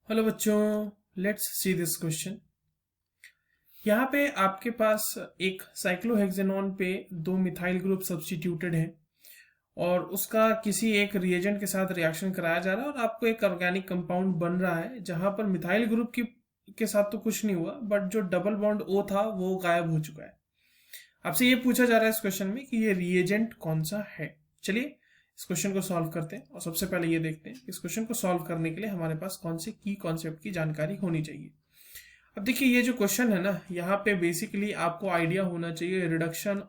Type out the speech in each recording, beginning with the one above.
Hello बच्चों, let's see this question. यहाँ पे आपके पास एक साइक्लोहेक्सेनॉन पे दो मिथाइल ग्रुप सब्स्टिट्यूटेड हैं और उसका किसी एक रिएजेंट के साथ रिएक्शन कराया जा रहा है और आपको एक ऑर्गेनिक कंपाउंड बन रहा है जहां पर मिथाइल ग्रुप की के साथ तो कुछ नहीं हुआ, बट जो डबल बॉन्ड ओ था वो गायब हो चुका है। आपसे ये पूछा जा रहा है इस क्वेश्चन में कि ये रिएजेंट कौन सा है। चलिए इस क्वेश्चन को सॉल्व करते हैं और सबसे पहले ये देखते हैं इस क्वेश्चन को सॉल्व करने के लिए हमारे पास कौन से की कॉन्सेप्ट की जानकारी होनी चाहिए। अब देखिए ये जो क्वेश्चन है ना, यहाँ पे बेसिकली आपको आइडिया होना चाहिए रिडक्शन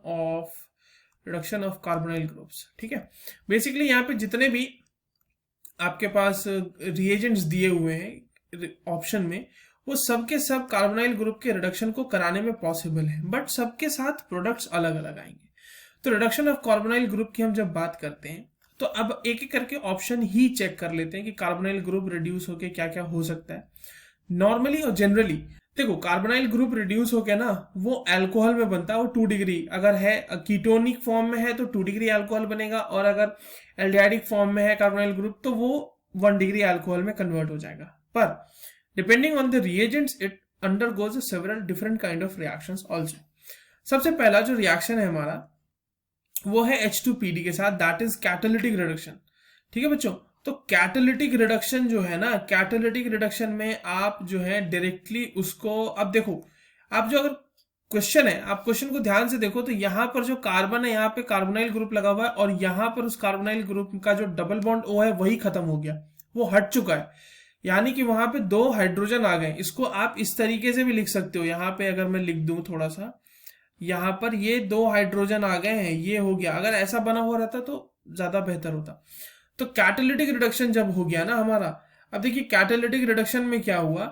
ऑफ कार्बोनाइल ग्रुप्स। ठीक है, बेसिकली यहाँ पे जितने भी आपके पास रिएजेंट्स दिए हुए हैं ऑप्शन में, वो सबके सब कार्बोनाइल ग्रुप के रिडक्शन को कराने में पॉसिबल है, बट सबके साथ प्रोडक्ट्स अलग अलग आएंगे। तो रिडक्शन ऑफ कार्बोनाइल ग्रुप की हम जब बात करते हैं तो अब एक एक करके ऑप्शन ही चेक कर लेते हैं कि कार्बोनाइल ग्रुप रिड्यूस होके क्या क्या हो सकता है। नॉर्मली और जनरली देखो, कार्बोनाइल ग्रुप रिड्यूस होके ना वो अल्कोहल में बनता है, वो 2 डिग्री अगर है कीटोनिक फॉर्म में है तो 2 डिग्री अल्कोहल बनेगा, और अगर एल्डिहाइडिक फॉर्म में है कार्बोनाइल ग्रुप तो वो 1 डिग्री अल्कोहल में कन्वर्ट हो जाएगा। पर depending on the reagents it undergoes several different kind of reactions also. सबसे पहला जो रिएक्शन है हमारा वो है H2PD के साथ, दैट इज कैटालिटिक रिडक्शन। ठीक है बच्चों, तो कैटालिटिक रिडक्शन जो है ना, कैटालिटिक रिडक्शन में आप जो है डायरेक्टली उसको, अब देखो आप जो अगर क्वेश्चन है, आप क्वेश्चन को ध्यान से देखो तो यहाँ पर जो कार्बन है यहाँ पे कार्बोनाइल ग्रुप लगा हुआ है और यहाँ पर उस कार्बोनाइल ग्रुप का जो डबल बॉन्ड O है वही खत्म हो गया, वो हट चुका है। यानी कि वहां पे 2 हाइड्रोजन आ गए। इसको आप इस तरीके से भी लिख सकते हो, यहाँ पे अगर मैं लिख दूं थोड़ा सा, यहाँ पर ये 2 हाइड्रोजन आ गए हैं, ये हो गया। अगर ऐसा बना हुआ रहता तो ज्यादा बेहतर होता। तो कैटालिटिक रिडक्शन जब हो गया ना हमारा, अब देखिए कैटालिटिक रिडक्शन में क्या हुआ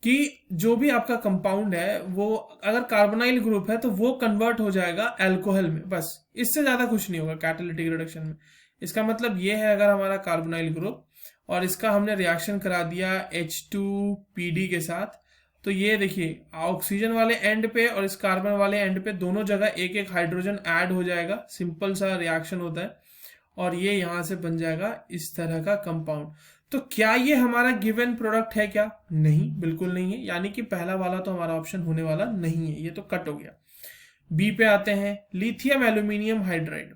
कि जो भी आपका कंपाउंड है वो अगर कार्बोनाइल ग्रुप है तो वो कन्वर्ट हो जाएगा अल्कोहल में, बस इससे ज्यादा कुछ नहीं होगा कैटालिटिक रिडक्शन में। इसका मतलब ये है, अगर हमारा कार्बोनाइल ग्रुप और इसका हमने रिएक्शन करा दिया H2PD के साथ, तो ये देखिए ऑक्सीजन वाले एंड पे और इस कार्बन वाले एंड पे दोनों जगह एक एक हाइड्रोजन ऐड हो जाएगा। सिंपल सा रिएक्शन होता है और ये यहां से बन जाएगा इस तरह का कंपाउंड। तो क्या ये हमारा गिवन प्रोडक्ट है क्या? नहीं, बिल्कुल नहीं है। यानी कि पहला वाला तो हमारा ऑप्शन होने वाला नहीं है, ये तो कट हो गया। बी पे आते हैं, lithium aluminium hydride.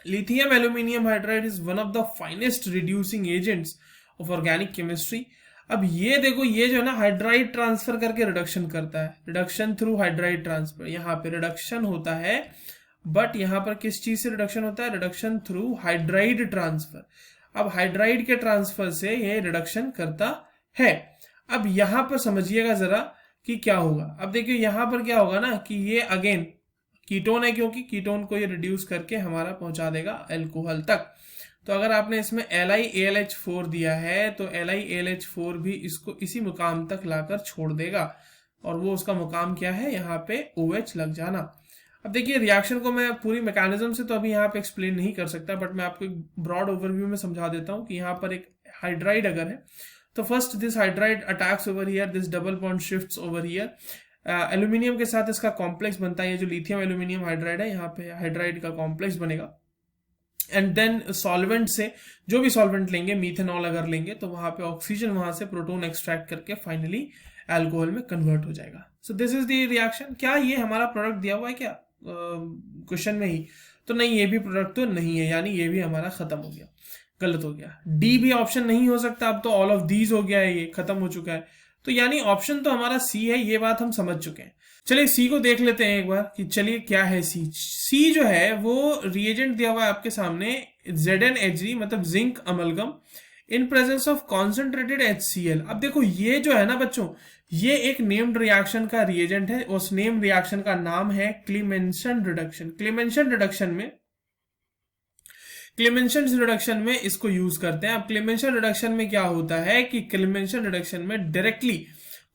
Lithium aluminium hydride is one of the finest reducing agents of organic chemistry. अब ये देखो, ये जो है ना हाइड्राइड ट्रांसफर करके रिडक्शन करता है, रिडक्शन थ्रू हाइड्राइड ट्रांसफर। यहाँ पे रिडक्शन होता है, बट यहाँ पर किस चीज से रिडक्शन होता है? Reduction through hydride transfer. अब हाइड्राइड के ट्रांसफर से ये रिडक्शन करता है। अब यहां पर समझिएगा जरा कि क्या होगा। अब देखिए यहां पर क्या होगा ना कि ये अगेन कीटोन है, क्योंकि कीटोन को ये रिड्यूस करके हमारा पहुंचा देगा अल्कोहल तक। तो अगर आपने इसमें LiAlH4 दिया है तो LiAlH4 भी इसको इसी मुकाम तक लाकर छोड़ देगा, और वो उसका मुकाम क्या है? यहाँ पे OH लग जाना। अब देखिए रिएक्शन को मैं पूरी मैकेनिज्म से तो अभी यहाँ पे एक्सप्लेन नहीं कर सकता, बट मैं आपको एक ब्रॉड ओवरव्यू में समझा देता हूँ कि यहाँ पर एक हाइड्राइड अगर है तो first this hydride attacks over here, this double bond shifts over here. Aluminium के साथ इसका कॉम्प्लेक्स बनता है, ये जो लिथियम एल्यूमिनियम हाइड्राइड है यहाँ पे हाइड्राइड का कॉम्प्लेक्स बनेगा। एंड देन सॉल्वेंट से जो भी सॉल्वेंट लेंगे, मीथेनॉल अगर लेंगे तो वहां पे ऑक्सीजन वहां से प्रोटोन एक्सट्रैक्ट करके फाइनली अल्कोहल में कन्वर्ट हो जाएगा। So this is the reaction. क्या ये हमारा प्रोडक्ट दिया हुआ है क्या क्वेश्चन में ही? तो नहीं, ये भी प्रोडक्ट तो नहीं है, यानी ये भी हमारा खत्म हो गया, गलत हो गया। डी भी ऑप्शन नहीं हो सकता, अब तो ऑल ऑफ दीज हो गया है, ये खत्म हो चुका है। तो यानी ऑप्शन तो हमारा सी है, ये बात हम समझ चुके हैं। चलिए सी को देख लेते हैं एक बार कि चलिए क्या है सी। सी जो है वो रिएजेंट दिया हुआ है आपके सामने ZnHg, मतलब zinc amalgam, in presence of concentrated HCl। अब देखो ये जो है ना बच्चों, ये एक नेम्ड रिएक्शन का रिएजेंट है। उस नेम रिएक्शन का नाम है क्लीमेंशन रिडक्शन। क्लीमेंशन रिडक्शन में इसको यूज करते हैं। अब क्लीमेंशन रिडक्शन में क्या होता है कि क्लीमेंशन रिडक्शन में डायरेक्टली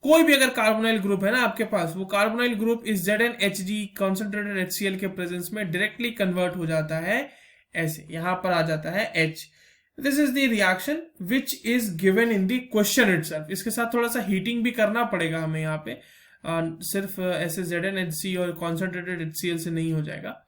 कोई भी अगर कार्बोनाइल ग्रुप है ना आपके पास, वो कार्बोनाइल ग्रुप इस ZnHg कॉन्सेंट्रेटेड HCl के प्रेजेंस में डायरेक्टली कन्वर्ट हो जाता है, ऐसे यहां पर आ जाता है H। This is the reaction which is given in the question itself. इसके साथ थोड़ा सा हीटिंग भी करना पड़ेगा हमें यहाँ पे, सिर्फ ऐसे ZnHc और कॉन्सेंट्रेटेड HCl से नहीं हो जाएगा,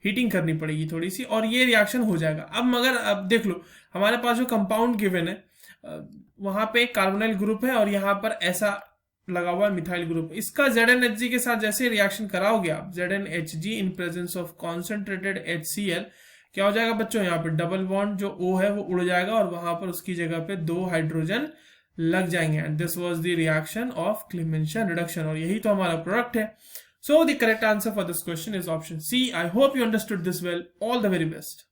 हीटिंग करनी पड़ेगी थोड़ी सी और ये रिएक्शन हो जाएगा। अब मगर अब देख लो हमारे पास जो कंपाउंड गिवन है, वहां पे एक कार्बोनाइल ग्रुप है और यहाँ पर ऐसा लगा हुआ है मिथाइल ग्रुप। इसका ZnHg के साथ जैसे रिएक्शन कराओगे आप, ZnHg in presence of concentrated HCl, क्या हो जाएगा बच्चों, यहाँ पे डबल बॉन्ड जो O है वो उड़ जाएगा और वहां पर उसकी जगह पे 2 हाइड्रोजन लग जाएंगे। And this was the reaction of Clemmensen reduction, और यही तो हमारा प्रोडक्ट है। So the correct answer for this question is option C. I hope you understood this well. All the very best.